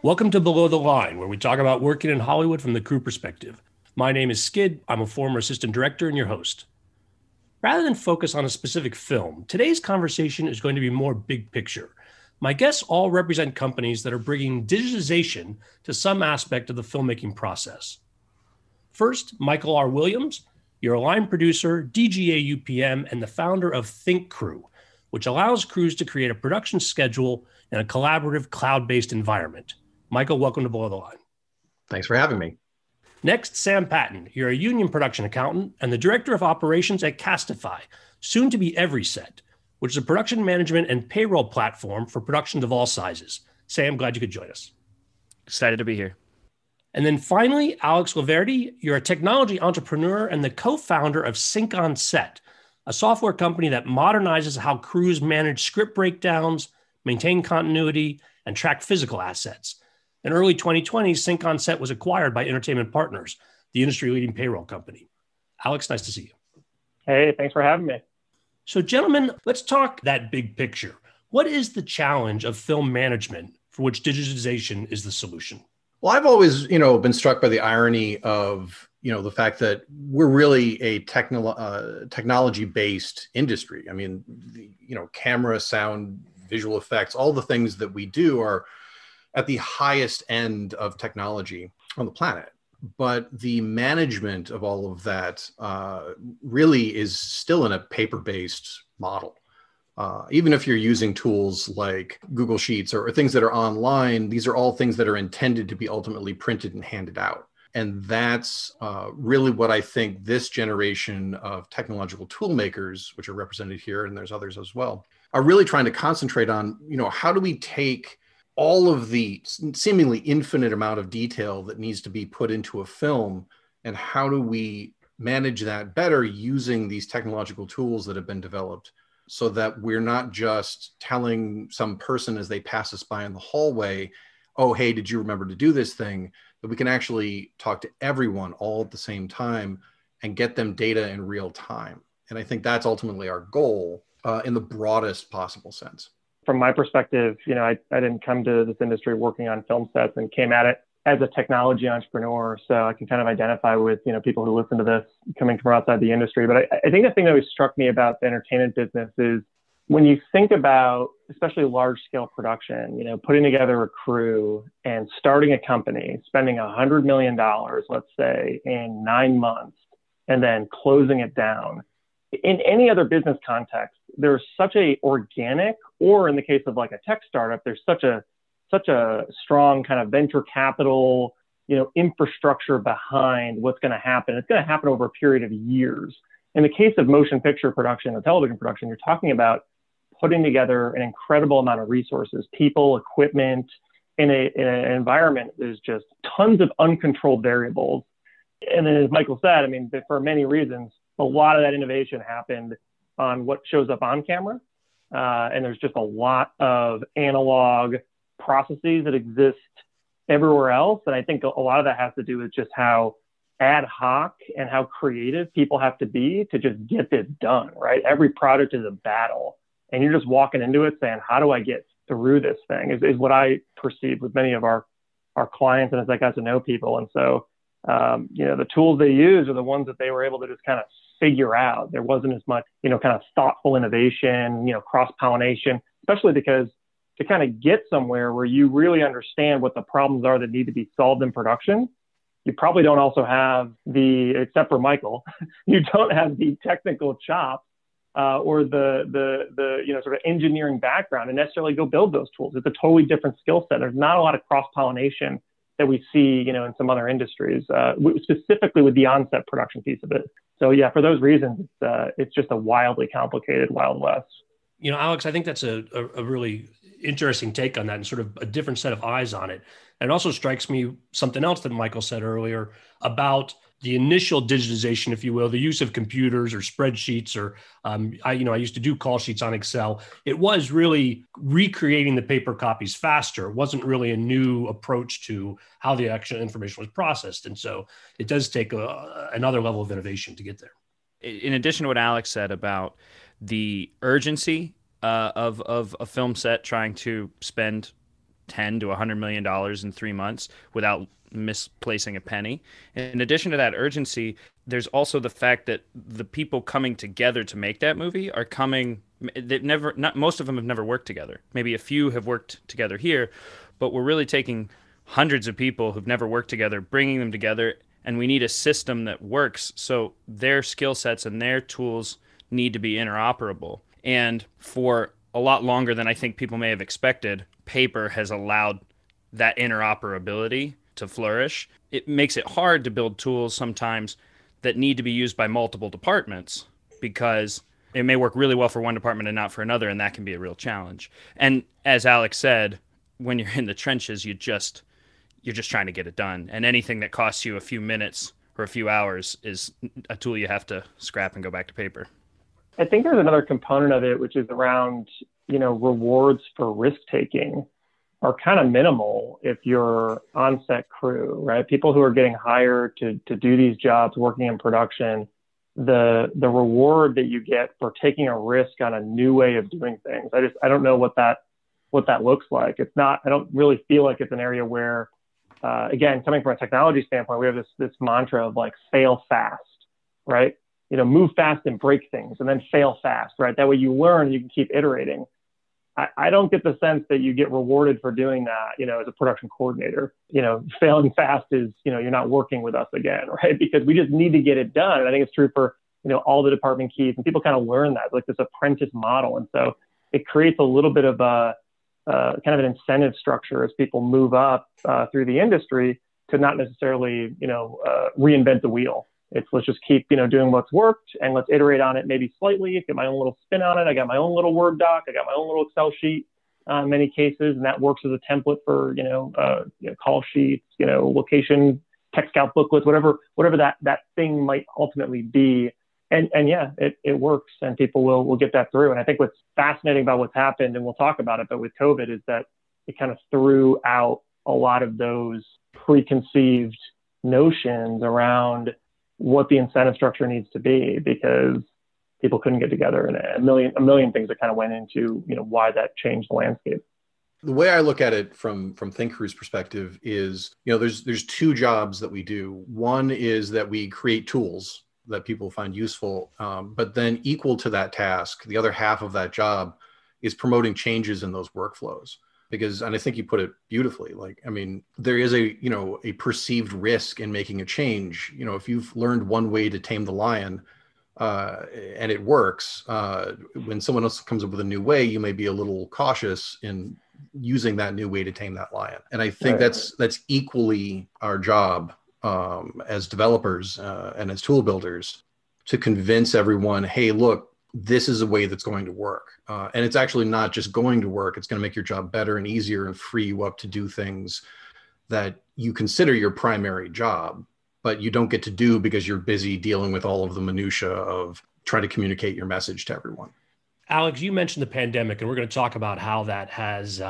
Welcome to Below the Line, where we talk about working in Hollywood from the crew perspective. My name is Skid. I'm a former assistant director and your host. Rather than focus on a specific film, today's conversation is going to be more big picture. My guests all represent companies that are bringing digitization to some aspect of the filmmaking process. First, Michael R. Williams. You're a line producer, DGA UPM, and the founder of Think Crew, which allows crews to create a production schedule in a collaborative cloud-based environment. Michael, welcome to Below the Line. Thanks for having me. Next, Sam Patton. You're a union production accountant and the director of operations at Castifi, soon to be EverySet, which is a production management and payroll platform for productions of all sizes. Sam, glad you could join us. Excited to be here. And then finally, Alex LoVerde. You're a technology entrepreneur and the co-founder of SyncOnSet, a software company that modernizes how crews manage script breakdowns, maintain continuity, and track physical assets. In early 2020, SyncOnSet was acquired by Entertainment Partners, the industry-leading payroll company. Alex, nice to see you. Hey, thanks for having me. So, gentlemen, let's talk that big picture. What is the challenge of film management for which digitization is the solution? Well, I've always, been struck by the irony of, the fact that we're really a technology-based industry. I mean, camera, sound, visual effects, all the things that we do are at the highest end of technology on the planet. But the management of all of that really is still in a paper-based model. Even if you're using tools like Google Sheets or things that are online, these are all things that are intended to be ultimately printed and handed out. And that's really what I think this generation of technological tool makers, which are represented here, and there's others as well, are really trying to concentrate on, how do we take all of the seemingly infinite amount of detail that needs to be put into a film, and how do we manage that better using these technological tools that have been developed, so that we're not just telling some person as they pass us by in the hallway, oh, hey, did you remember to do this thing? That we can actually talk to everyone all at the same time and get them data in real time. And I think that's ultimately our goal in the broadest possible sense. From my perspective, I didn't come to this industry working on film sets and came at it as a technology entrepreneur. So I can kind of identify with, people who listen to this coming from outside the industry. But I think the thing that always struck me about the entertainment business is when you think about, especially large scale production, putting together a crew and starting a company, spending $100 million, let's say, in 9 months, and then closing it down. In any other business context, there's such a organic, or in the case of like a tech startup, there's such a strong kind of venture capital, infrastructure behind what's going to happen. It's going to happen over a period of years. In the case of motion picture production or television production, you're talking about putting together an incredible amount of resources, people, equipment, in an environment. There's just tons of uncontrolled variables. And then as Michael said, I mean, for many reasons, a lot of that innovation happened on what shows up on camera. And there's just a lot of analog processes that exist everywhere else. And I think a lot of that has to do with just how ad hoc and how creative people have to be to just get this done, right? Every project is a battle. And you're just walking into it saying, how do I get through this thing is what I perceive with many of our clients and as I got to know people. And so, the tools they use are the ones that they were able to just kind of figure out. There wasn't as much, kind of thoughtful innovation, cross-pollination, especially because to kind of get somewhere where you really understand what the problems are that need to be solved in production, you probably don't also have except for Michael, you don't have the technical chops or the sort of engineering background and necessarily go build those tools. It's a totally different skill set. There's not a lot of cross-pollination that we see, in some other industries, specifically with the on-set production piece of it. So yeah, for those reasons, it's just a wildly complicated Wild West. Alex, I think that's a really interesting take on that and sort of a different set of eyes on it. And it also strikes me something else that Michael said earlier about the initial digitization, if you will, the use of computers or spreadsheets, or I used to do call sheets on Excel. It was really recreating the paper copies faster. It wasn't really a new approach to how the actual information was processed. And so it does take another level of innovation to get there. In addition to what Alex said about the urgency of a film set trying to spend $10 to $100 million in 3 months without misplacing a penny. In addition to that urgency, there's also the fact that the people coming together to make that movie are coming, most of them have never worked together. Maybe a few have worked together here, but we're really taking hundreds of people who've never worked together, bringing them together, and we need a system that works. So their skill sets and their tools need to be interoperable. And for a lot longer than I think people may have expected, paper has allowed that interoperability to flourish. It makes it hard to build tools sometimes that need to be used by multiple departments because it may work really well for one department and not for another, and that can be a real challenge. And as Alex said, when you're in the trenches, you're just trying to get it done. And anything that costs you a few minutes or a few hours is a tool you have to scrap and go back to paper. I think there's another component of it, which is around, rewards for risk taking are kind of minimal if you're on-set crew, right? People who are getting hired to do these jobs, working in production, the reward that you get for taking a risk on a new way of doing things. I don't know what that looks like. I don't really feel like it's an area where, again, coming from a technology standpoint, we have this mantra of like fail fast, right? Move fast and break things and then fail fast, right? That way you learn, you can keep iterating. I don't get the sense that you get rewarded for doing that, as a production coordinator. Failing fast is, you're not working with us again, right? Because we just need to get it done. And I think it's true for, all the department keys, and people kind of learn that, like this apprentice model. And so it creates a little bit of a kind of an incentive structure as people move up through the industry to not necessarily, reinvent the wheel. It's let's just keep, doing what's worked and let's iterate on it maybe slightly, get my own little spin on it. I got my own little Word doc. I got my own little Excel sheet in many cases. And that works as a template for, call sheets, location, tech scout booklets, whatever that thing might ultimately be. And yeah, it works and people will get that through. And I think what's fascinating about what's happened, and we'll talk about it, but with COVID is that it kind of threw out a lot of those preconceived notions around what the incentive structure needs to be, because people couldn't get together, and a million things that kind of went into, why that changed the landscape. The way I look at it from Think Crew's perspective is, there's two jobs that we do. One is that we create tools that people find useful, but then equal to that task, the other half of that job is promoting changes in those workflows. And I think you put it beautifully, there is a perceived risk in making a change. If you've learned one way to tame the lion and it works, when someone else comes up with a new way, you may be a little cautious in using that new way to tame that lion. And I think that's equally our job as developers and as tool builders, to convince everyone, hey, look, this is a way that's going to work. And it's actually not just going to work. It's going to make your job better and easier and free you up to do things that you consider your primary job, but you don't get to do because you're busy dealing with all of the minutia of trying to communicate your message to everyone. Alex, you mentioned the pandemic, and we're going to talk about how that has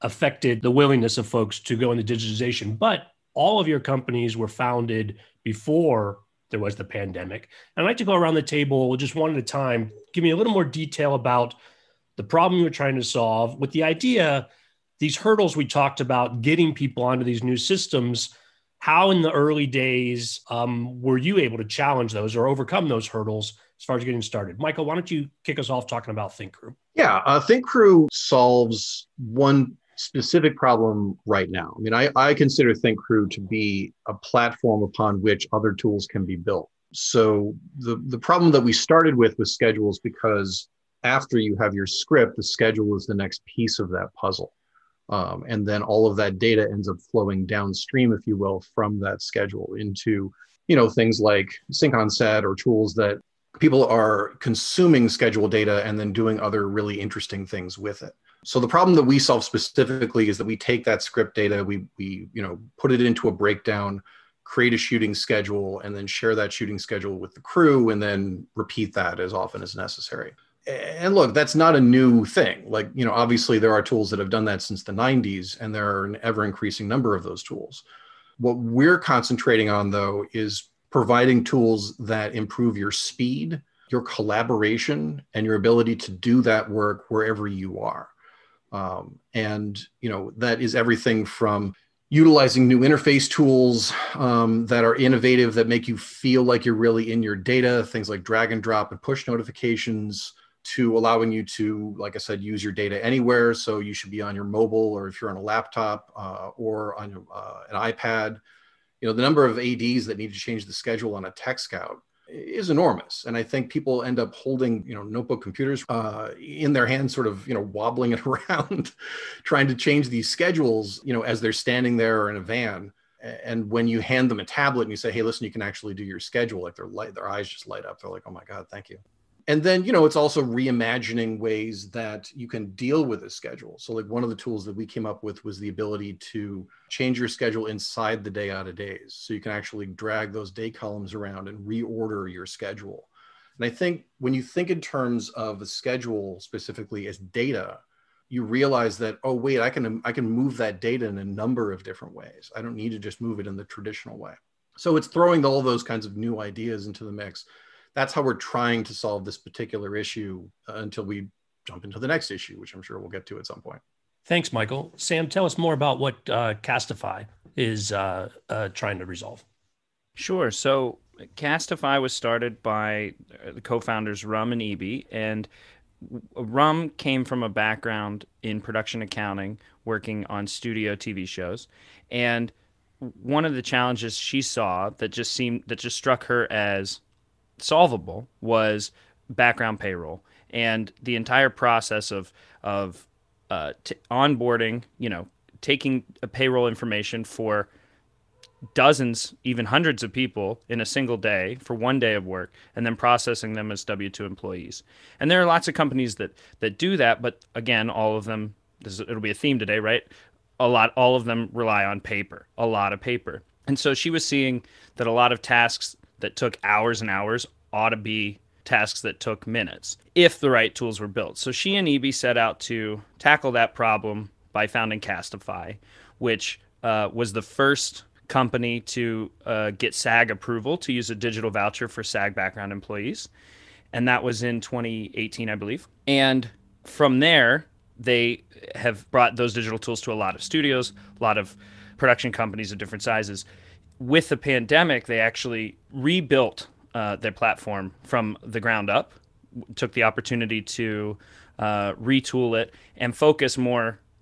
affected the willingness of folks to go into digitization. But all of your companies were founded before there was the pandemic. And I'd like to go around the table just one at a time. Give me a little more detail about the problem you were trying to solve with the idea, these hurdles we talked about, getting people onto these new systems. How in the early days were you able to challenge those or overcome those hurdles as far as getting started? Michael, why don't you kick us off talking about Think Crew? Yeah, Think Crew solves one specific problem right now. I consider Think Crew to be a platform upon which other tools can be built. So the problem that we started with was schedules, because after you have your script, the schedule is the next piece of that puzzle. And then all of that data ends up flowing downstream, if you will, from that schedule into, things like SyncOnSet or tools that people are consuming schedule data and then doing other really interesting things with it. So the problem that we solve specifically is that we take that script data, we put it into a breakdown, create a shooting schedule, and then share that shooting schedule with the crew, and then repeat that as often as necessary. And look, that's not a new thing. Obviously there are tools that have done that since the 90s, and there are an ever increasing number of those tools. What we're concentrating on, though, is providing tools that improve your speed, your collaboration, and your ability to do that work wherever you are. And, that is everything from utilizing new interface tools that are innovative, that make you feel like you're really in your data, things like drag and drop and push notifications, to allowing you to, like I said, use your data anywhere. So you should be on your mobile, or if you're on a laptop or on an iPad. The number of ADs that need to change the schedule on a tech scout is enormous. And I think people end up holding, notebook computers in their hands, sort of, wobbling it around, trying to change these schedules, as they're standing there in a van. And when you hand them a tablet and you say, hey, listen, you can actually do your schedule, like their eyes just light up. They're like, oh my God, thank you. And then, it's also reimagining ways that you can deal with a schedule. So like one of the tools that we came up with was the ability to change your schedule inside the day out of days. So you can actually drag those day columns around and reorder your schedule. And I think when you think in terms of a schedule specifically as data, you realize that, oh, wait, I can move that data in a number of different ways. I don't need to just move it in the traditional way. So it's throwing all those kinds of new ideas into the mix. That's how we're trying to solve this particular issue until we jump into the next issue, which I'm sure we'll get to at some point. Thanks, Michael. Sam, tell us more about what Castifi is trying to resolve. Sure. So Castifi was started by the co-founders Rum and Eby, and Rum came from a background in production accounting, working on studio TV shows, and one of the challenges she saw that just struck her as solvable was background payroll, and the entire process of onboarding, taking a payroll information for dozens, even hundreds of people in a single day for one day of work, and then processing them as W-2 employees. And there are lots of companies that do that, but again, all of them, it'll be a theme today, right? All of them rely on paper, a lot of paper. And so she was seeing that a lot of tasks that took hours and hours ought to be tasks that took minutes if the right tools were built. So she and Eby set out to tackle that problem by founding Castifi, which was the first company to get SAG approval to use a digital voucher for SAG background employees. And that was in 2018, I believe. And from there, they have brought those digital tools to a lot of studios, a lot of production companies of different sizes. With the pandemic, they actually rebuilt their platform from the ground up, took the opportunity to retool it and focus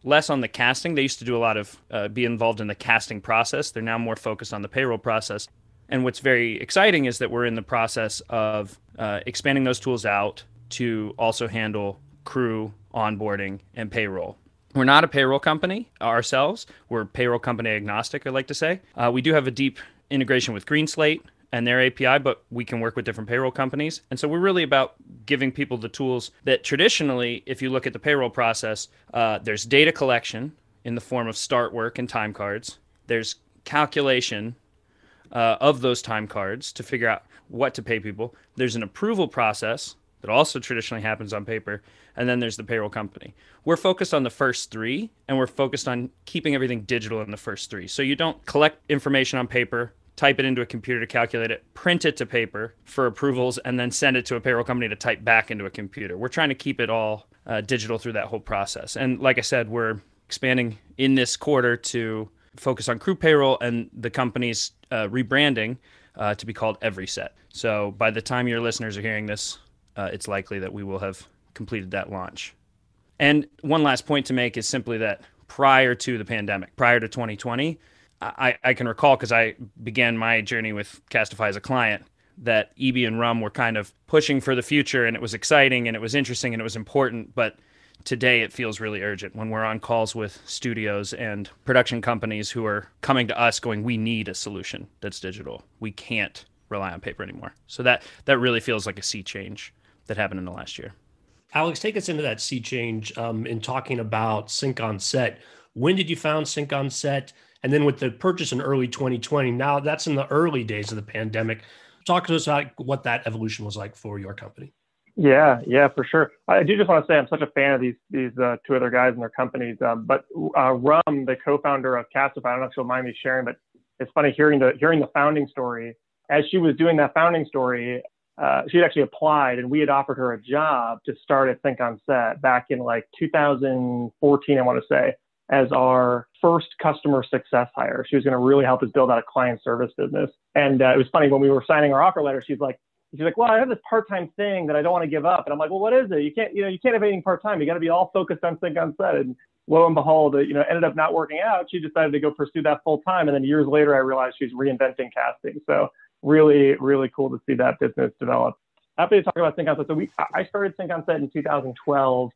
less on the casting. They used to do a lot of be involved in the casting process. They're now more focused on the payroll process. And what's very exciting is that we're in the process of expanding those tools out to also handle crew, onboarding, and payroll. We're not a payroll company ourselves. We're payroll company agnostic, I like to say. We do have a deep integration with GreenSlate and their API, but we can work with different payroll companies. And so we're really about giving people the tools that traditionally, if you look at the payroll process, there's data collection in the form of start work and time cards. There's calculation of those time cards to figure out what to pay people. There's an approval process that also traditionally happens on paper. And then there's the payroll company. We're focused on the first three, and we're focused on keeping everything digital in the first three. So you don't collect information on paper, type it into a computer to calculate it, print it to paper for approvals, and then send it to a payroll company to type back into a computer. We're trying to keep it all digital through that whole process. And like I said, we're expanding in this quarter to focus on crew payroll, and the company's rebranding to be called EverySet. So by the time your listeners are hearing this, it's likely that we will have completed that launch. And one last point to make is simply that prior to the pandemic, prior to 2020, I can recall, because I began my journey with Castifi as a client, that Eby and Rum were kind of pushing for the future, and it was exciting and it was interesting and it was important. But today it feels really urgent when we're on calls with studios and production companies who are coming to us going, we need a solution that's digital. We can't rely on paper anymore. So that really feels like a sea change that happened in the last year. Alex, take us into that sea change in talking about SyncOnSet. When did you found SyncOnSet? And then with the purchase in early 2020, now that's in the early days of the pandemic. Talk to us about what that evolution was like for your company. Yeah, for sure. I do just want to say I'm such a fan of these two other guys and their companies. But Rum, the co-founder of Castifi, I don't know if she'll mind me sharing, but it's funny hearing the founding story. As she was doing that founding story, she had actually applied, and we had offered her a job to start at SyncOnSet back in like 2014, I want to say, as our first customer success hire. She was going to really help us build out a client service business. And it was funny, when we were signing our offer letter, she's like, well, I have this part-time thing that I don't want to give up. And I'm like, well, what is it? You can't have anything part-time. You got to be all focused on SyncOnSet. And lo and behold, it ended up not working out. She decided to go pursue that full time. And then years later, I realized she's reinventing casting. So really, really cool to see that business develop. Happy to talk about SyncOnSet. So I started SyncOnSet in 2012.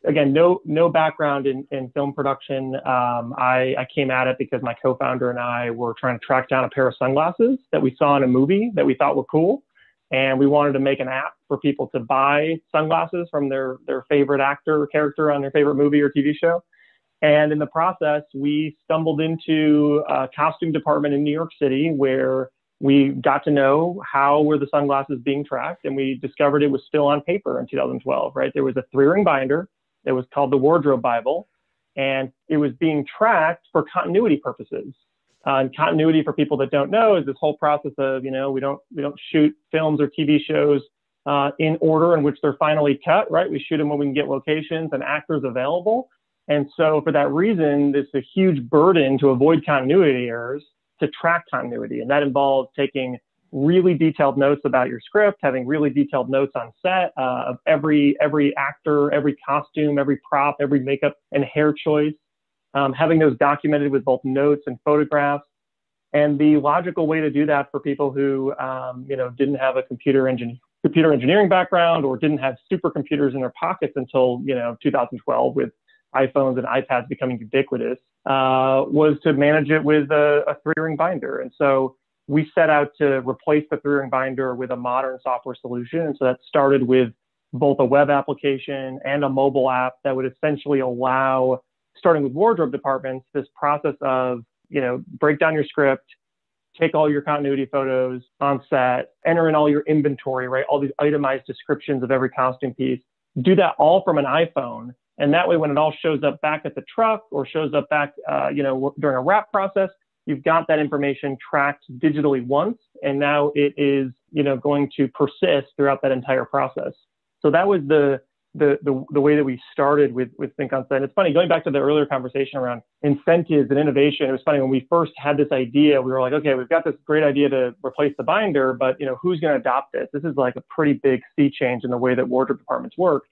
Again, no background in film production. I came at it because my co-founder and I were trying to track down a pair of sunglasses that we saw in a movie that we thought were cool. And we wanted to make an app for people to buy sunglasses from their favorite actor or character on their favorite movie or TV show. And in the process, we stumbled into a costume department in New York City where we got to know how were the sunglasses being tracked. And we discovered it was still on paper in 2012, right? There was a 3-ring binder that was called the Wardrobe Bible, and it was being tracked for continuity purposes. And continuity, for people that don't know, is this whole process of, we don't shoot films or TV shows in order in which they're finally cut, right? We shoot them when we can get locations and actors available. And so for that reason, it's a huge burden to avoid continuity errors to track continuity. And that involves taking really detailed notes about your script, having really detailed notes on set of every actor, every costume, every prop, every makeup and hair choice. Having those documented with both notes and photographs. And the logical way to do that for people who, didn't have a computer engineering background or didn't have supercomputers in their pockets until, 2012 with iPhones and iPads becoming ubiquitous, was to manage it with a 3-ring binder. And so we set out to replace the 3-ring binder with a modern software solution. And so that started with both a web application and a mobile app that would essentially allow, starting with wardrobe departments, this process of, break down your script, take all your continuity photos on set, enter in all your inventory, right? All these itemized descriptions of every costume piece, do that all from an iPhone. And that way, when it all shows up back at the truck or shows up back, during a wrap process, you've got that information tracked digitally once. And now it is, going to persist throughout that entire process. So that was the way that we started with SyncOnSet. And it's funny, going back to the earlier conversation around incentives and innovation, it was funny when we first had this idea, we were like, okay, we've got this great idea to replace the binder, but who's going to adopt this? This is like a pretty big sea change in the way that wardrobe departments work.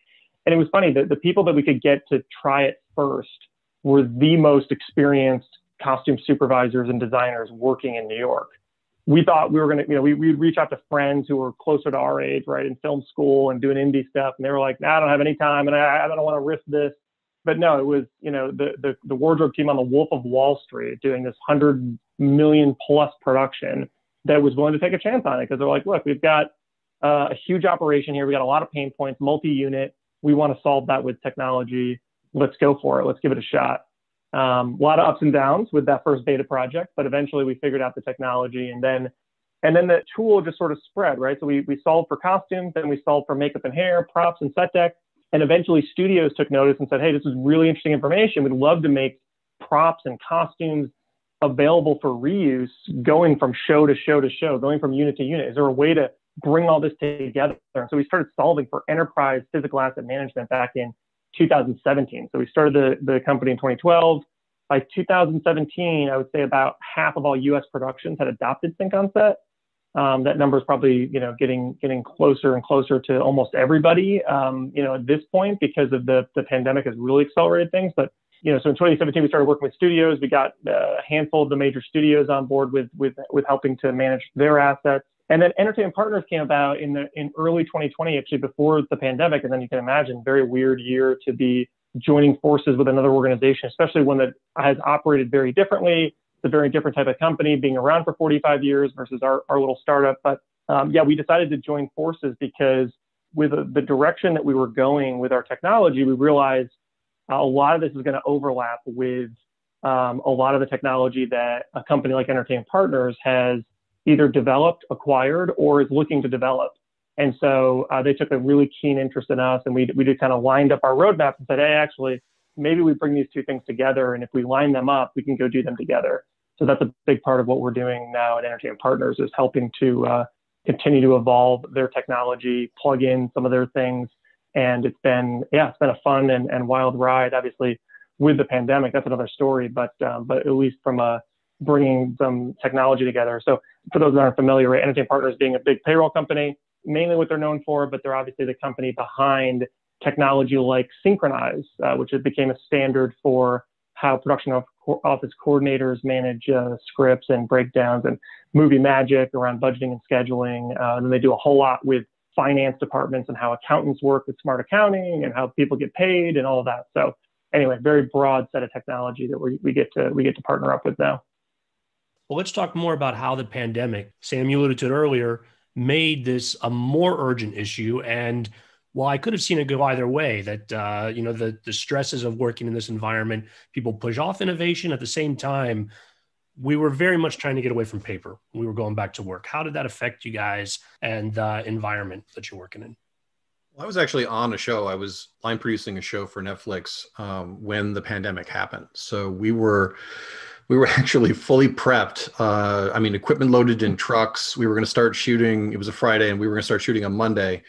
And it was funny that the people that we could get to try it first were the most experienced costume supervisors and designers working in New York. We thought we were going to, we'd reach out to friends who were closer to our age, right, in film school and doing indie stuff. And they were like, I don't have any time and I don't want to risk this. But no, it was, the wardrobe team on the Wolf of Wall Street doing this 100 million plus production that was willing to take a chance on it because they're like, look, we've got a huge operation here. We got a lot of pain points, multi-unit. We want to solve that with technology. Let's go for it. Let's give it a shot. A lot of ups and downs with that first beta project, but eventually we figured out the technology and then the tool just sort of spread, right? So we solved for costumes, then we solved for makeup and hair, props and set deck. And eventually studios took notice and said, hey, this is really interesting information. We'd love to make props and costumes available for reuse going from show to show to show, going from unit to unit. Is there a way to bring all this together? And so we started solving for enterprise physical asset management back in 2017. So we started the company in 2012. By 2017, I would say about half of all US productions had adopted SyncOnSet. That number is probably, getting closer and closer to almost everybody, at this point, because of the pandemic has really accelerated things. But, so in 2017, we started working with studios. We got a handful of the major studios on board with helping to manage their assets. And then Entertainment Partners came about in early 2020, actually before the pandemic. And then you can imagine, very weird year to be joining forces with another organization, especially one that has operated very differently. It's a very different type of company, being around for 45 years versus our little startup. But we decided to join forces because with the direction that we were going with our technology, we realized a lot of this is going to overlap with a lot of the technology that a company like Entertainment Partners has either developed, acquired, or is looking to develop. And so they took a really keen interest in us, and we just kind of lined up our roadmap and said, hey, actually, maybe we bring these two things together, and if we line them up, we can go do them together. So that's a big part of what we're doing now at Entertainment Partners, is helping to continue to evolve their technology, plug in some of their things. And it's been a fun and wild ride. Obviously, with the pandemic, that's another story, but at least from bringing some technology together. So for those that aren't familiar, right, Entertain Partners being a big payroll company, mainly what they're known for, but they're obviously the company behind technology like Synchronize, which became a standard for how production office coordinators manage scripts and breakdowns, and movie magic around budgeting and scheduling. And they do a whole lot with finance departments and how accountants work with smart accounting and how people get paid and all of that. So anyway, very broad set of technology that we get to partner up with now. Well, let's talk more about how the pandemic, Sam, you alluded to it earlier, made this a more urgent issue. And while I could have seen it go either way, that, the stresses of working in this environment, people push off innovation. At the same time, we were very much trying to get away from paper. We were going back to work. How did that affect you guys and the environment that you're working in? Well, I was actually on a show. I was line producing a show for Netflix when the pandemic happened. So we were actually fully prepped. Equipment loaded in trucks. We were going to start shooting. It was a Friday, and we were going to start shooting on Monday.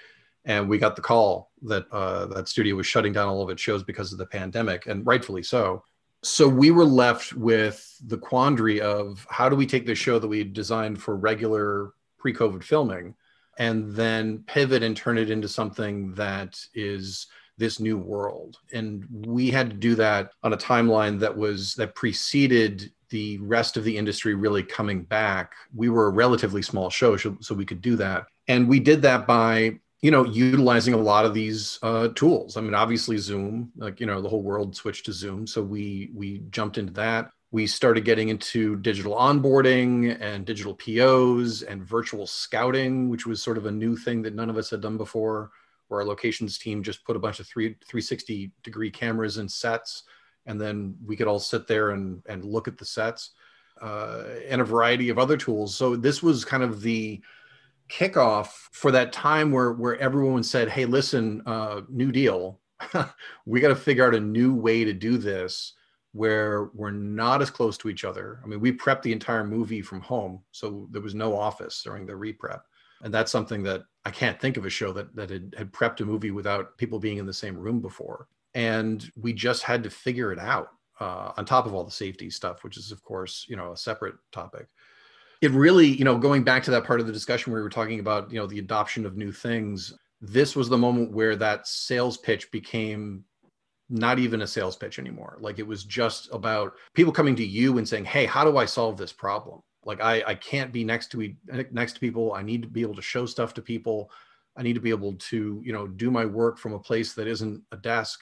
And we got the call that that studio was shutting down all of its shows because of the pandemic, and rightfully so. So we were left with the quandary of how do we take this show that we designed for regular pre-COVID filming and then pivot and turn it into something that is this new world. And we had to do that on a timeline that preceded the rest of the industry really coming back. We were a relatively small show, so we could do that. And we did that by utilizing a lot of these tools. I mean, obviously Zoom, the whole world switched to Zoom. So we jumped into that. We started getting into digital onboarding and digital POs and virtual scouting, which was sort of a new thing that none of us had done before, where our locations team just put a bunch of 360-degree cameras in sets, and then we could all sit there and look at the sets, and a variety of other tools. So this was kind of the kickoff for that time where everyone said, hey, listen, new deal. We got to figure out a new way to do this where we're not as close to each other. I mean, we prepped the entire movie from home, so there was no office during the re-prep. And that's something that I can't think of a show that had prepped a movie without people being in the same room before. And we just had to figure it out on top of all the safety stuff, which is, of course, a separate topic. It really, going back to that part of the discussion where we were talking about, the adoption of new things, this was the moment where that sales pitch became not even a sales pitch anymore. Like, it was just about people coming to you and saying, hey, how do I solve this problem? Like, I can't be next to people. I need to be able to show stuff to people. I need to be able to, do my work from a place that isn't a desk.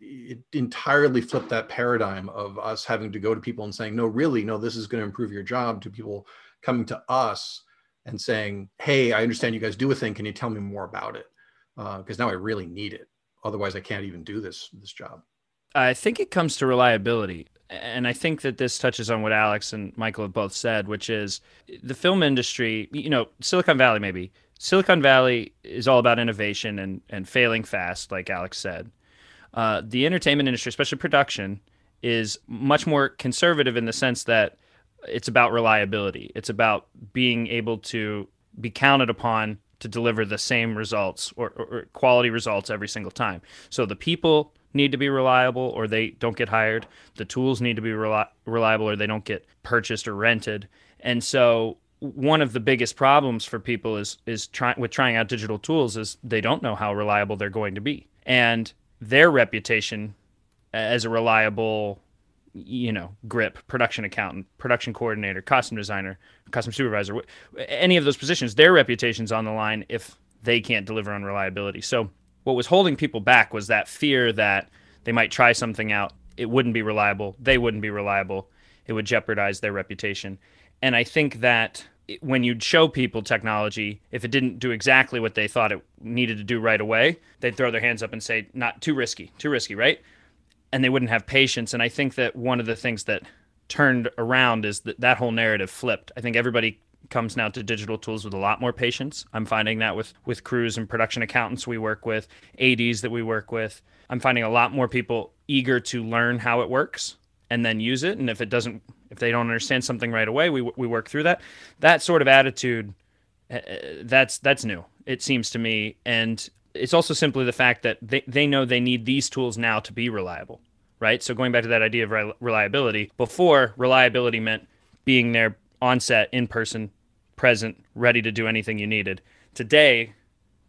It entirely flipped that paradigm of us having to go to people and saying, no, really, no, this is going to improve your job, to people coming to us and saying, hey, I understand you guys do a thing. Can you tell me more about it? Because now I really need it. Otherwise, I can't even do this job. I think it comes to reliability. And I think that this touches on what Alex and Michael have both said, which is the film industry, Silicon Valley maybe. Silicon Valley is all about innovation and failing fast, like Alex said. The entertainment industry, especially production, is much more conservative in the sense that it's about reliability. It's about being able to be counted upon to deliver the same results or quality results every single time. So the people need to be reliable or they don't get hired. The tools need to be reliable or they don't get purchased or rented. And so one of the biggest problems for people is trying out digital tools is they don't know how reliable they're going to be. And their reputation as a reliable grip, production accountant, production coordinator, costume designer, costume supervisor, any of those positions, their reputation's on the line if they can't deliver on reliability. So what was holding people back was that fear that they might try something out, it wouldn't be reliable, they wouldn't be reliable, it would jeopardize their reputation. And I think that when you'd show people technology, if it didn't do exactly what they thought it needed to do right away, they'd throw their hands up and say, not too risky, right? And they wouldn't have patience. And I think that one of the things that turned around is that whole narrative flipped. I think everybody comes now to digital tools with a lot more patience. I'm finding that with crews and production accountants we work with, ADs that we work with. I'm finding a lot more people eager to learn how it works and then use it. And if they don't understand something right away, we work through that. That sort of attitude That's new, it seems to me. And it's also simply the fact that they know they need these tools now to be reliable, right? So going back to that idea of reliability, before reliability meant being there on set, in person, present, ready to do anything you needed. Today,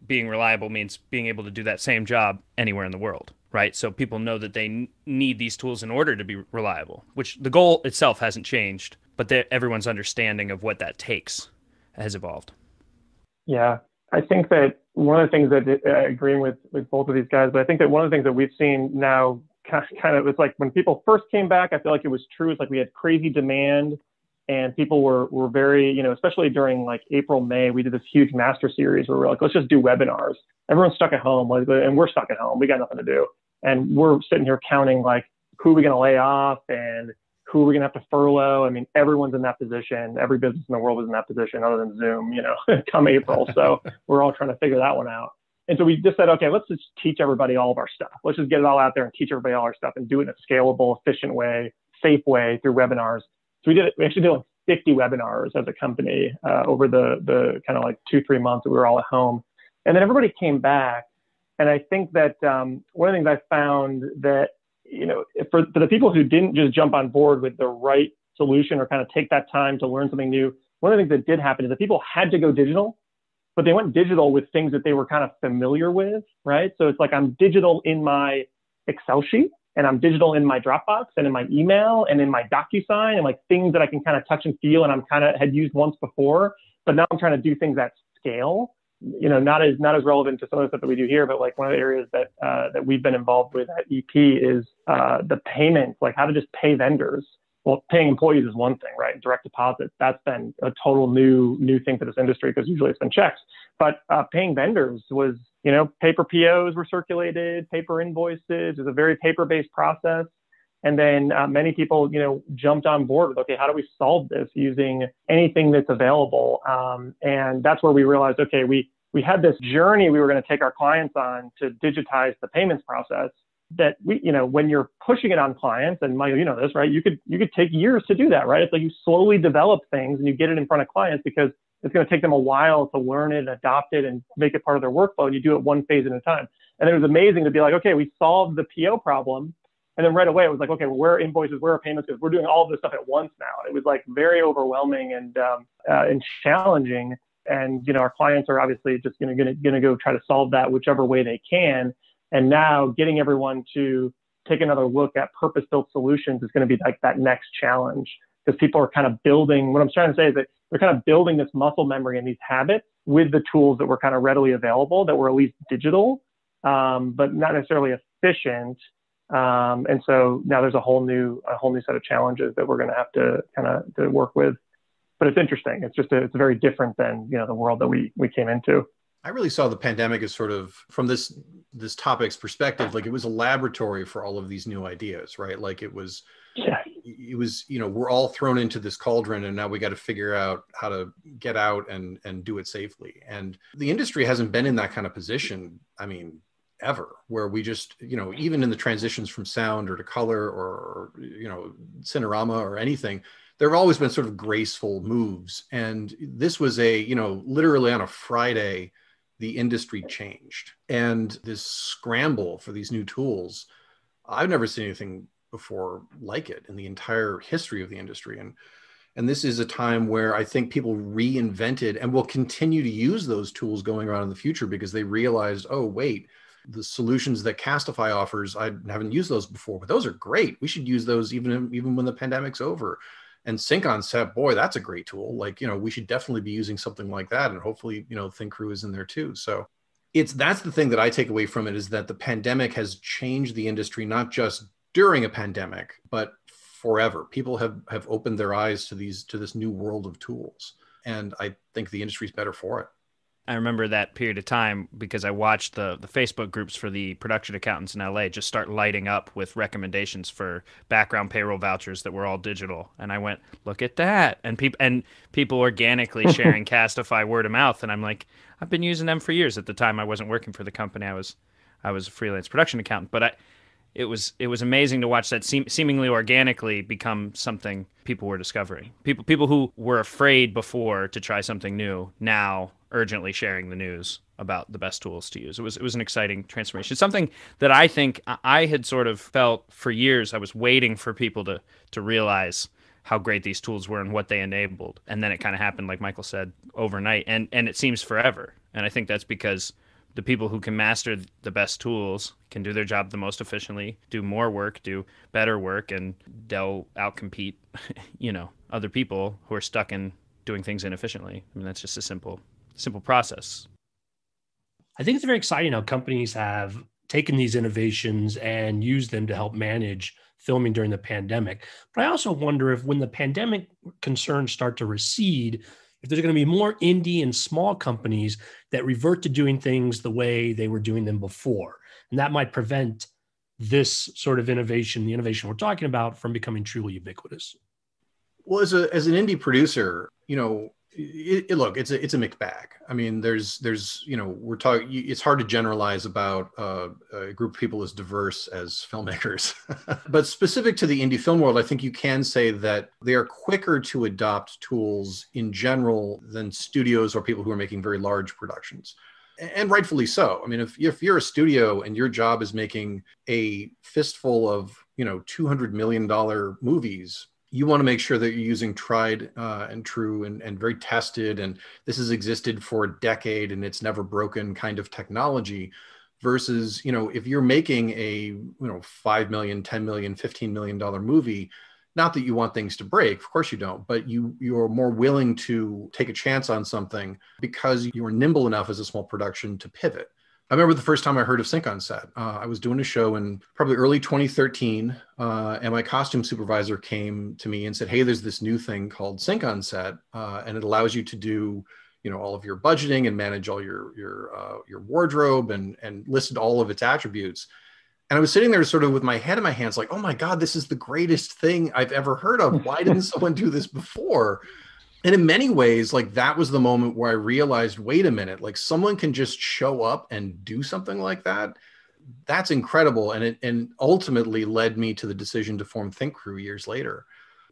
being reliable means being able to do that same job anywhere in the world, right? So people know that they need these tools in order to be reliable, which the goal itself hasn't changed, but everyone's understanding of what that takes has evolved. Yeah, I think that one of the things that agreeing with both of these guys, but I think that one of the things that we've seen now kind of it's like when people first came back, I feel like it was true. It's like we had crazy demand and people were very, especially during like April, May, we did this huge master series where we're like, let's just do webinars. Everyone's stuck at home and we're stuck at home. We got nothing to do. And we're sitting here counting like who are we going to lay off and who are we going to have to furlough? I mean, everyone's in that position. Every business in the world was in that position other than Zoom, come April. So we're all trying to figure that one out. And so we just said, okay, let's just teach everybody all of our stuff. Let's just get it all out there and teach everybody all our stuff and do it in a scalable, efficient way, safe way through webinars. So we actually did like 50 webinars as a company over the kind of like 2-3 months that we were all at home. And then everybody came back. And I think that one of the things I found that, for the people who didn't just jump on board with the right solution or kind of take that time to learn something new, one of the things that did happen is that people had to go digital, but they went digital with things that they were kind of familiar with, right? So it's like I'm digital in my Excel sheet and I'm digital in my Dropbox and in my email and in my DocuSign and like things that I can kind of touch and feel and I'm kind of had used once before, but now I'm trying to do things at scale. Not as relevant to some of the stuff that we do here, but like one of the areas that that we've been involved with at EP is the payments, like how to just pay vendors. Well, paying employees is one thing, right? Direct deposits, that's been a total new thing for this industry because usually it's been checks. But paying vendors was, paper POs were circulated, paper invoices. It was a very paper-based process. And then many people, jumped on board with, okay, how do we solve this using anything that's available? And that's where we realized, okay, we had this journey we were going to take our clients on to digitize the payments process that when you're pushing it on clients, and Michael, this, right? You could take years to do that, right? It's like you slowly develop things and you get it in front of clients because it's going to take them a while to learn it, adopt it, and make it part of their workflow. And you do it one phase at a time. And it was amazing to be like, okay, we solved the PO problem. And then right away, it was like, okay, well, where are invoices, where are payments? Because we're doing all of this stuff at once now. It was like very overwhelming and challenging. And, our clients are obviously just going to go try to solve that whichever way they can. And now getting everyone to take another look at purpose-built solutions is going to be like that next challenge because people are kind of building, what I'm trying to say is that they're kind of building this muscle memory and these habits with the tools that were kind of readily available, that were at least digital, but not necessarily efficient. And so now there's a whole new set of challenges that we're going to have to kind of to work with. But it's interesting. It's just it's very different than the world that we came into. I really saw the pandemic as sort of, from this topic's perspective, like it was a laboratory for all of these new ideas, right? Like it was, we're all thrown into this cauldron and now we got to figure out how to get out and do it safely. And the industry hasn't been in that kind of position, I mean, ever, where we just, even in the transitions from sound or to color or Cinerama or anything, there have always been sort of graceful moves. And this was literally on a Friday, the industry changed. And this scramble for these new tools, I've never seen anything before like it in the entire history of the industry. And this is a time where I think people reinvented and will continue to use those tools going on in the future because they realized, oh, wait, the solutions that Castifi offers, I haven't used those before, but those are great. We should use those even when the pandemic's over. And SyncOnSet, boy, that's a great tool. Like, we should definitely be using something like that. And hopefully, ThinkCrew is in there too. So that's the thing that I take away from it, is that the pandemic has changed the industry, not just during a pandemic, but forever. People have opened their eyes to this new world of tools. And I think the industry's better for it. I remember that period of time because I watched the Facebook groups for the production accountants in LA just start lighting up with recommendations for background payroll vouchers that were all digital. And I went, look at that. And people organically sharing Castifi word of mouth. And I'm like, I've been using them for years. At the time, I wasn't working for the company. I was a freelance production accountant. But it was amazing to watch that seemingly organically become something people were discovering. People who were afraid before to try something new now urgently sharing the news about the best tools to use. It was an exciting transformation. It's something that I think I had sort of felt for years. I was waiting for people to realize how great these tools were and what they enabled. And then it kind of happened, like Michael said, overnight. And it seems forever. And I think that's because the people who can master the best tools can do their job the most efficiently, do more work, do better work, and they'll outcompete, other people who are stuck in doing things inefficiently. I mean, that's just a simple process. I think it's very exciting how companies have taken these innovations and used them to help manage filming during the pandemic. But I also wonder if when the pandemic concerns start to recede, if there's going to be more indie and small companies that revert to doing things the way they were doing them before. And that might prevent this sort of innovation, the innovation we're talking about, from becoming truly ubiquitous. Well, as an indie producer, look, it's a mixed bag. I mean, there's we're talking. It's hard to generalize about a group of people as diverse as filmmakers, but specific to the indie film world, I think you can say that they are quicker to adopt tools in general than studios or people who are making very large productions, and rightfully so. I mean, if you're a studio and your job is making a fistful of $200 million movies, you want to make sure that you're using tried and true and very tested, and this has existed for a decade and it's never broken kind of technology, versus, if you're making a, $5 million, $10 million, $15 million movie, not that you want things to break, of course you don't, but you're more willing to take a chance on something because you were nimble enough as a small production to pivot. I remember the first time I heard of SyncOnSet. I was doing a show in probably early 2013, and my costume supervisor came to me and said, "Hey, there's this new thing called SyncOnSet, and it allows you to do, all of your budgeting and manage all your wardrobe and listed all of its attributes." And I was sitting there sort of with my head in my hands, like, "Oh my God, this is the greatest thing I've ever heard of. Why didn't someone do this before?" And in many ways, like, that was the moment where I realized, wait a minute, like, someone can just show up and do something like that. That's incredible. And it ultimately led me to the decision to form Think Crew years later,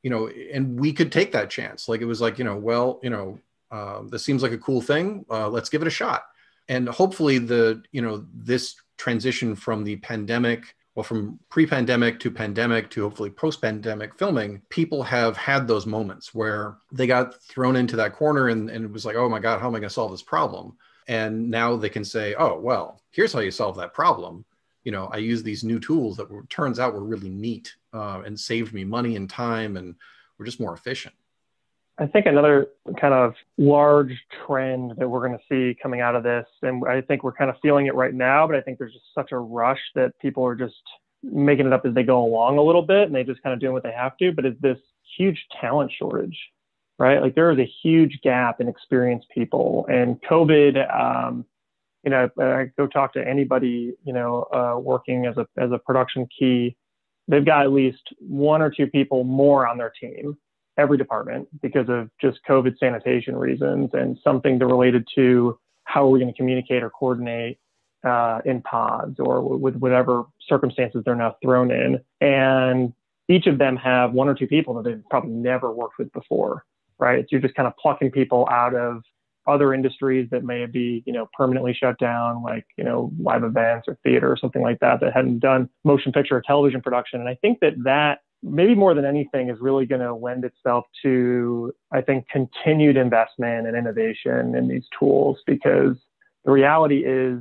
and we could take that chance. Like, it was like, this seems like a cool thing. Let's give it a shot. And hopefully this transition from the pandemic, well, from pre-pandemic to hopefully post-pandemic filming, people have had those moments where they got thrown into that corner and it was like, oh my God, how am I going to solve this problem? And now they can say, oh, well, here's how you solve that problem. I use these new tools that turns out were really neat and saved me money and time, and we're just more efficient. I think another kind of large trend that we're going to see coming out of this, and I think we're kind of feeling it right now, but I think there's just such a rush that people are just making it up as they go along a little bit, and they just kind of doing what they have to, but it's this huge talent shortage, right? Like, there is a huge gap in experienced people, and COVID, I go talk to anybody, working as a production key, they've got at least one or two people more on their team, every department, because of just COVID sanitation reasons, and something related to how we're going to communicate or coordinate in pods or with whatever circumstances they're now thrown in. And each of them have one or two people that they've probably never worked with before, right? So you're just kind of plucking people out of other industries that may be, permanently shut down, like, live events or theater or something like that hadn't done motion picture or television production. And I think that maybe more than anything is really going to lend itself to, I think, continued investment and innovation in these tools, because the reality is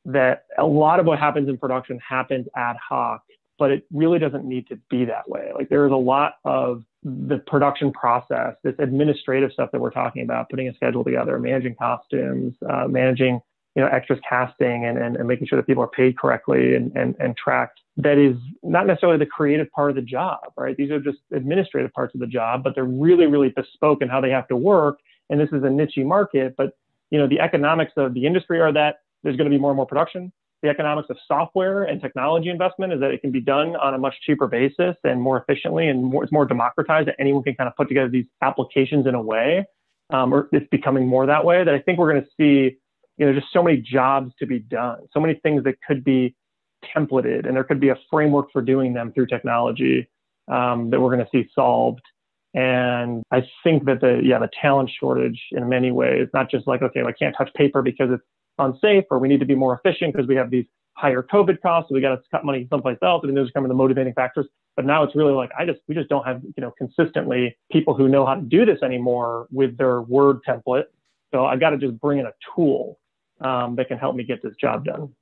that a lot of what happens in production happens ad hoc, but it really doesn't need to be that way. Like, there is a lot of the production process, this administrative stuff that we're talking about, putting a schedule together, managing costumes, managing, extras casting, and making sure that people are paid correctly and tracked. That is not necessarily the creative part of the job, right? These are just administrative parts of the job, but they're really, really bespoke in how they have to work. And this is a niche market, but, the economics of the industry are that there's going to be more and more production. The economics of software and technology investment is that it can be done on a much cheaper basis and more efficiently, and it's more democratized, that anyone can kind of put together these applications in a way, or it's becoming more that way, that I think we're going to see, just so many jobs to be done, so many things that could be templated, and there could be a framework for doing them through technology that we're going to see solved. And I think that the talent shortage in many ways, not just like, okay, I can't touch paper because it's unsafe, or we need to be more efficient because we have these higher COVID costs, so we got to cut money someplace else. I mean, those are kind of the motivating factors. But now it's really like, we just don't have, consistently people who know how to do this anymore with their Word template. So I got to just bring in a tool that can help me get this job done.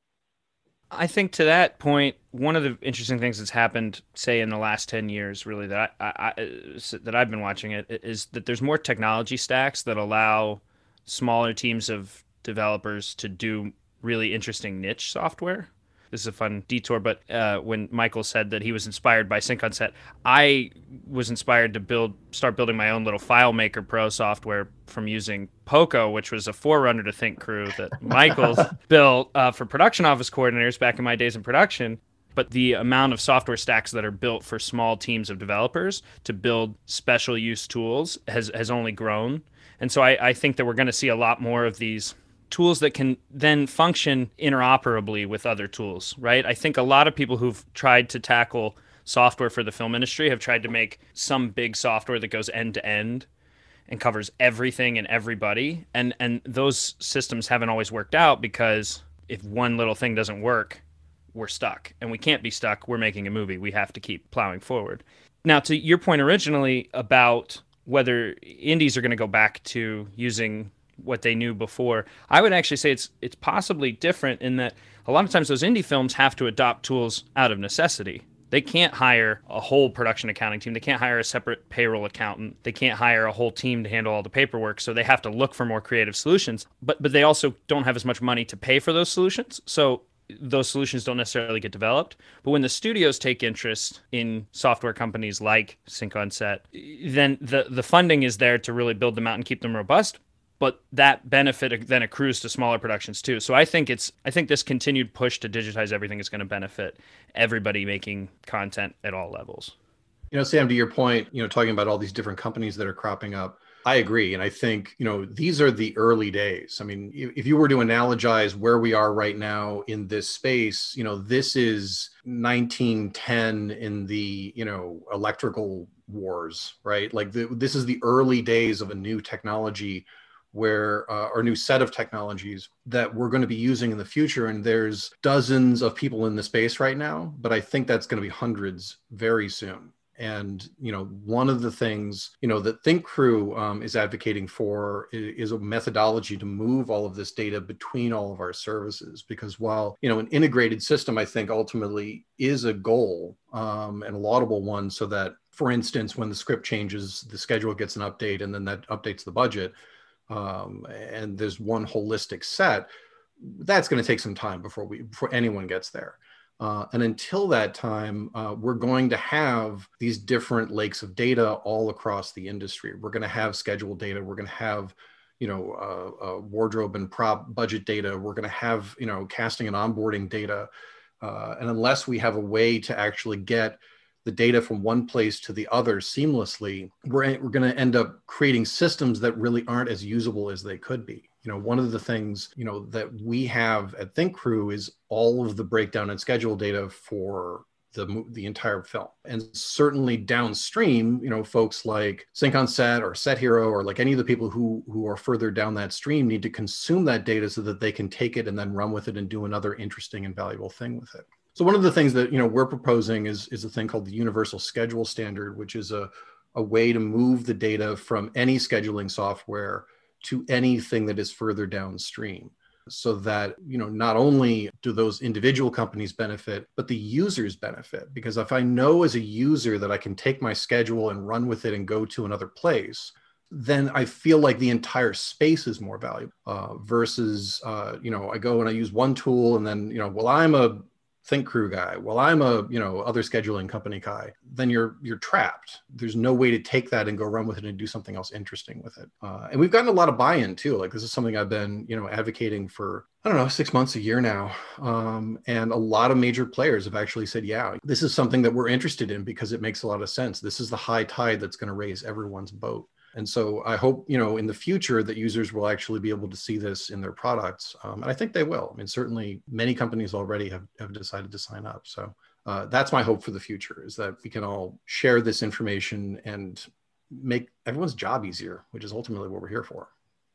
I think to that point, one of the interesting things that's happened, say in the last 10 years, really that that I've been watching it, is that there's more technology stacks that allow smaller teams of developers to do really interesting niche software. This is a fun detour, but when Michael said that he was inspired by SyncOnSet, I was inspired to start building my own little FileMaker Pro software from using Poco, which was a forerunner to ThinkCrew that Michael's built for production office coordinators back in my days in production. But the amount of software stacks that are built for small teams of developers to build special use tools has only grown. And so I think that we're going to see a lot more of these tools that can then function interoperably with other tools, right? I think a lot of people who've tried to tackle software for the film industry have tried to make some big software that goes end to end and covers everything and everybody. And those systems haven't always worked out, because if one little thing doesn't work, we're stuck. And we can't be stuck. We're making a movie. We have to keep plowing forward. Now, to your point originally about whether indies are going to go back to using what they knew before, I would actually say it's possibly different in that a lot of times those indie films have to adopt tools out of necessity. They can't hire a whole production accounting team. They can't hire a separate payroll accountant. They can't hire a whole team to handle all the paperwork. So they have to look for more creative solutions. But they also don't have as much money to pay for those solutions. So those solutions don't necessarily get developed. But when the studios take interest in software companies like SyncOnSet, then the funding is there to really build them out and keep them robust. But that benefit then accrues to smaller productions too. So I think this continued push to digitize everything is going to benefit everybody making content at all levels. Sam, to your point, talking about all these different companies that are cropping up, I agree. And I think, these are the early days. I mean, if you were to analogize where we are right now in this space, this is 1910 in the, electrical wars, right? Like this is the early days of a new technology or a new set of technologies that we're going to be using in the future. And there's dozens of people in the space right now, but I think that's going to be hundreds very soon. And, one of the things, that ThinkCrew is advocating for is a methodology to move all of this data between all of our services. Because while, an integrated system, I think ultimately is a goal and a laudable one, so that, for instance, when the script changes, the schedule gets an update and then that updates the budget. And there's one holistic set, that's going to take some time before anyone gets there. And until that time, we're going to have these different lakes of data all across the industry. We're going to have schedule data. We're going to have, wardrobe and prop budget data. We're going to have, casting and onboarding data. And unless we have a way to actually get the data from one place to the other seamlessly, we're going to end up creating systems that really aren't as usable as they could be. One of the things, that we have at ThinkCrew is all of the breakdown and schedule data for the entire film. And certainly downstream, folks like SyncOnSet or Set Hero or like any of the people who are further down that stream need to consume that data so that they can take it and then run with it and do another interesting and valuable thing with it. So one of the things that we're proposing is a thing called the Universal Schedule Standard, which is a way to move the data from any scheduling software to anything that is further downstream, so that not only do those individual companies benefit, but the users benefit. Because if I know as a user that I can take my schedule and run with it and go to another place, then I feel like the entire space is more valuable versus I go and I use one tool and then I'm a ThinkCrew guy, well, I'm a other scheduling company guy, then you're trapped. There's no way to take that and go run with it and do something else interesting with it. And we've gotten a lot of buy-in too. Like this is something I've been advocating for 6 months, a year now. And a lot of major players have actually said, yeah, this is something that we're interested in because it makes a lot of sense. This is the high tide that's going to raise everyone's boat. And so I hope, in the future that users will actually be able to see this in their products. And I think they will. I mean, certainly many companies already have decided to sign up. So that's my hope for the future, is that we can all share this information and make everyone's job easier, which is ultimately what we're here for.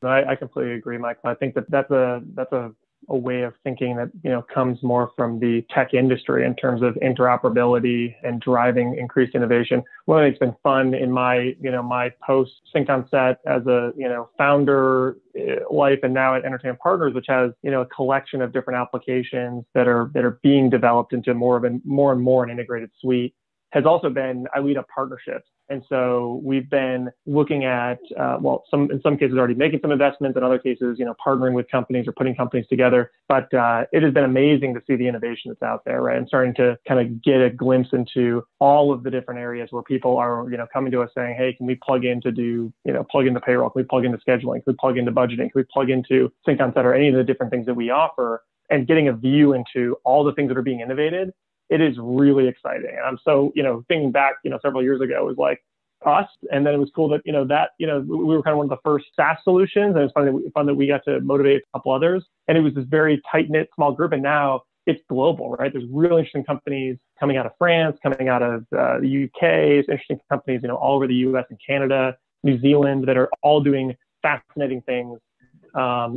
I completely agree, Michael. I think that's a way of thinking that comes more from the tech industry in terms of interoperability and driving increased innovation. One thing that's been fun in my my post SyncOnSet as a founder life, and now at Entertainment Partners, which has a collection of different applications that are being developed into more and more an integrated suite, has also been I lead up partnerships. And so we've been looking at, in some cases already making some investments, in other cases, partnering with companies or putting companies together. But it has been amazing to see the innovation that's out there, right? And starting to kind of get a glimpse into all of the different areas where people are, coming to us saying, hey, can we plug in to plug into payroll? Can we plug into scheduling? Can we plug into budgeting? Can we plug into SyncOnSet or any of the different things that we offer? And getting a view into all the things that are being innovated. It is really exciting. And I'm so, thinking back, several years ago, it was like us. And then it was cool that, we were kind of one of the first SaaS solutions. And it was fun that we got to motivate a couple others. And it was this very tight knit small group. And now it's global, right? There's really interesting companies coming out of France, coming out of the UK, interesting companies, all over the US and Canada, New Zealand, that are all doing fascinating things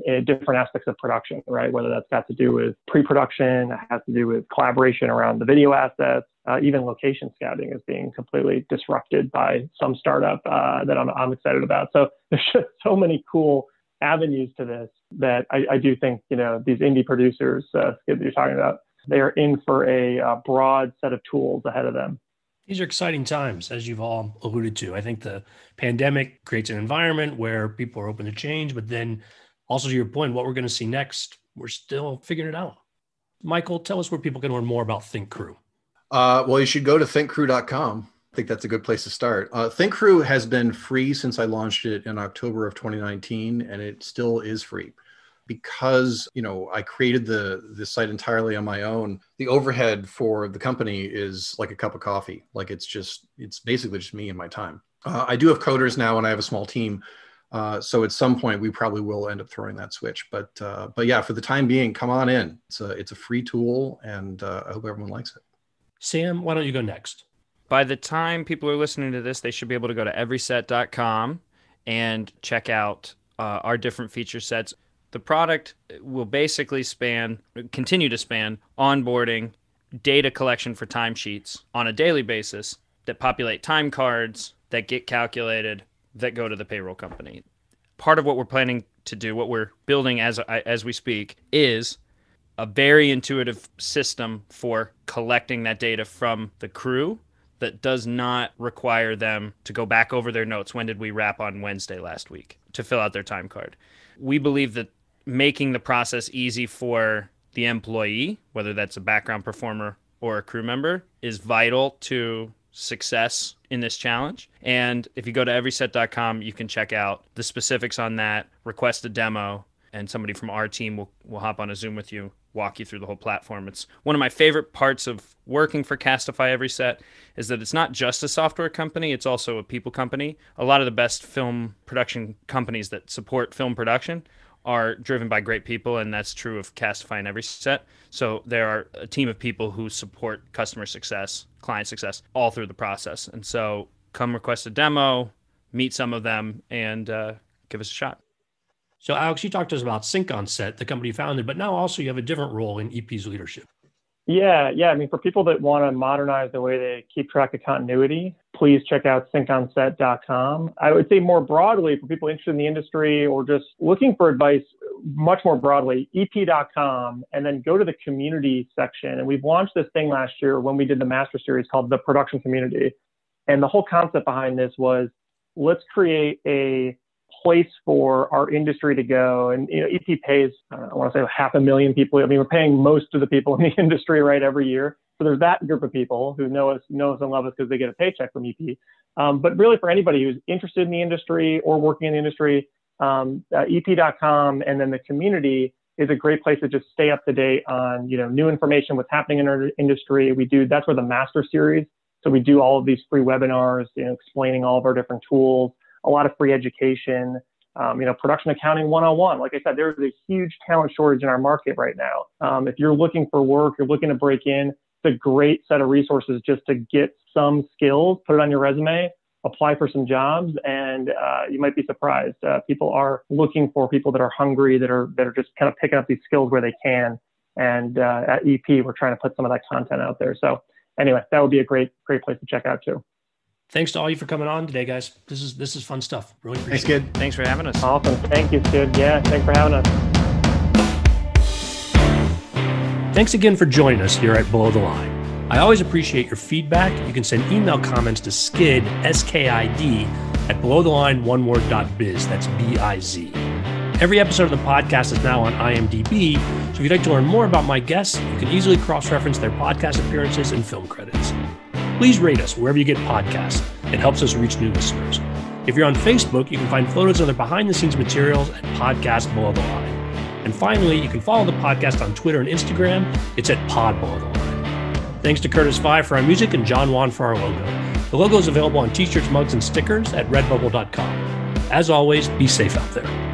in different aspects of production, right? Whether that's got to do with pre-production, it has to do with collaboration around the video assets, even location scouting is being completely disrupted by some startup that I'm excited about. So there's just so many cool avenues to this that I do think, these indie producers that you're talking about, they are in for a broad set of tools ahead of them. These are exciting times, as you've all alluded to. I think the pandemic creates an environment where people are open to change, but then also to your point, what we're going to see next, we're still figuring it out. Michael, tell us where people can learn more about ThinkCrew. Well, you should go to thinkcrew.com. I think that's a good place to start. ThinkCrew has been free since I launched it in October of 2019, and it still is free. Because, I created the site entirely on my own, the overhead for the company is like a cup of coffee. Like it's basically just me and my time. I do have coders now, and I have a small team. So at some point we probably will end up throwing that switch, but yeah, for the time being, come on in. It's a free tool, and I hope everyone likes it. Sam, why don't you go next? By the time people are listening to this, they should be able to go to everyset.com and check out our different feature sets. The product will basically continue to span onboarding, data collection for timesheets on a daily basis that populate time cards that get calculated that go to the payroll company. Part of what we're planning to do, what we're building as we speak, is a very intuitive system for collecting that data from the crew that does not require them to go back over their notes. When did we wrap on Wednesday last week to fill out their time card? We believe that making the process easy for the employee, whether that's a background performer or a crew member, is vital to success in this challenge. And if you go to everyset.com, you can check out the specifics on that, request a demo, and somebody from our team will hop on a Zoom with you, walk you through the whole platform. It's one of my favorite parts of working for Castifi Everyset is that it's not just a software company, it's also a people company. A lot of the best film production companies that support film production are driven by great people, and that's true of Castifi and Everyset. So there are a team of people who support customer success, client success, all through the process. And so come request a demo, meet some of them, and give us a shot. So Alex, you talked to us about SyncOnSet, the company you founded, but now also you have a different role in EP's leadership. Yeah. I mean, for people that want to modernize the way they keep track of continuity, please check out SyncOnSet.com. I would say more broadly, for people interested in the industry or just looking for advice much more broadly, EP.com, and then go to the community section. And we've launched this thing last year when we did the master series called the Production Community. And the whole concept behind this was, let's create a place for our industry to go. And EP pays, I want to say 500,000 people. I mean, we're paying most of the people in the industry, right, every year. So there's that group of people who know us and love us because they get a paycheck from EP. But really, for anybody who's interested in the industry or working in the industry, EP.com and then the community is a great place to just stay up to date on new information, what's happening in our industry. That's where the master series. So we do all of these free webinars, explaining all of our different tools. a lot of free education. Production accounting 101. Like I said, there's a huge talent shortage in our market right now. If you're looking for work, you're looking to break in, it's a great set of resources just to get some skills, put it on your resume, apply for some jobs, and you might be surprised. People are looking for people that are hungry, that are just kind of picking up these skills where they can. And at EP, we're trying to put some of that content out there. So anyway, that would be a great place to check out too. Thanks to all you for coming on today, guys. This is fun stuff. Really appreciate it. Thanks, Skid. Thanks for having us. Awesome. Thank you, Skid. Yeah, thanks for having us. Thanks again for joining us here at Below the Line. I always appreciate your feedback. You can send email comments to skid, S-K-I-D, at belowtheline1word.biz. That's B-I-Z. Every episode of the podcast is now on IMDb, so if you'd like to learn more about my guests, you can easily cross-reference their podcast appearances and film credits. Please rate us wherever you get podcasts. It helps us reach new listeners. If you're on Facebook, you can find photos of their behind-the-scenes materials at Podcast Below the Line. And finally, you can follow the podcast on Twitter and Instagram. It's at Pod Below the Line. Thanks to Curtis Five for our music and John Wan for our logo. The logo is available on t-shirts, mugs, and stickers at redbubble.com. As always, be safe out there.